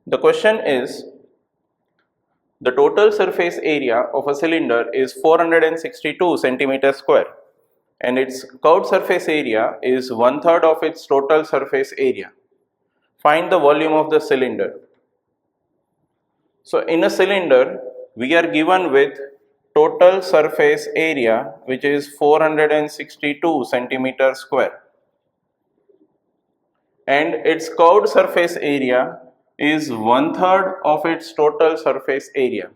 The question is, the total surface area of a cylinder is 462 centimeter square and its curved surface area is 1/3 of its total surface area. Find the volume of the cylinder. So in a cylinder, we are given with total surface area which is 462 centimeter square and its curved surface area is 1/3 of its total surface area.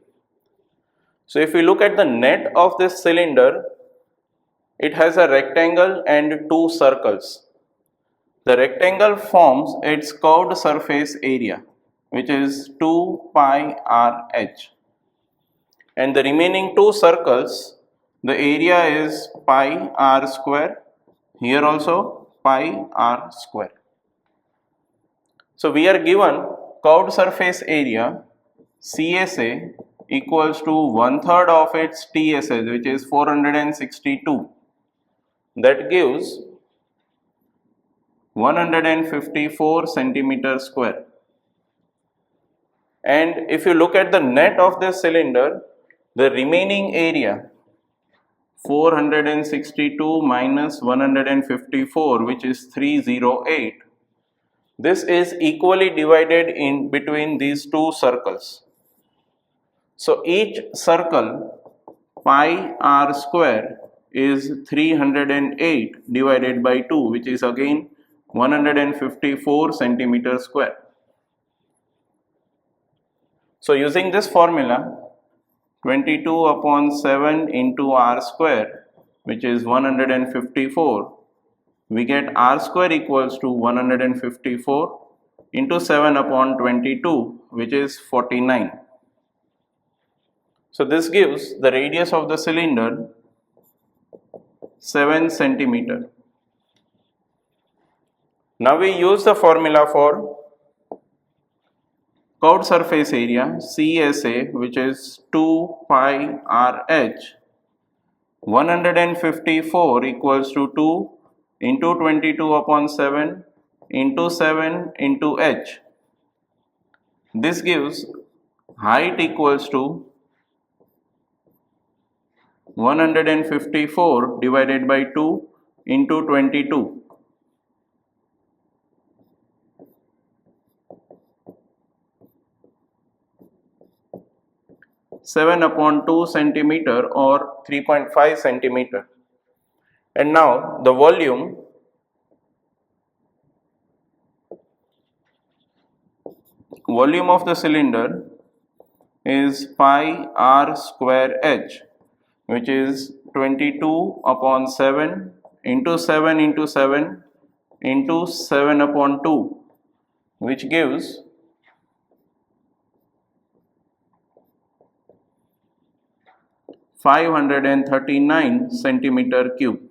So if we look at the net of this cylinder, it has a rectangle and two circles. The rectangle forms its curved surface area, which is 2 pi r h. And the remaining two circles, the area is pi r square, here also pi r square. So we are given curved surface area CSA equals to 1/3 of its TSA, which is 462. That gives 154 centimeter square. And if you look at the net of this cylinder, the remaining area 462 minus 154, which is 308. This is equally divided in between these two circles. So each circle pi r square is 308 divided by 2, which is again 154 centimeter square. So using this formula, 22 upon 7 into r square, which is 154, we get r square equals to 154 into 7 upon 22, which is 49. So this gives the radius of the cylinder 7 centimeter. Now we use the formula for curved surface area CSA, which is 2 pi r h. 154 equals to 2 into 22 upon 7 into 7 into h. This gives height equals to 154 divided by 2 into 22. Seven upon 2 centimeter or 3.5 centimeter. And now the volume of the cylinder is pi r square h, which is 22 upon 7 into 7 into 7 into 7 upon 2, which gives 539 centimeter cube.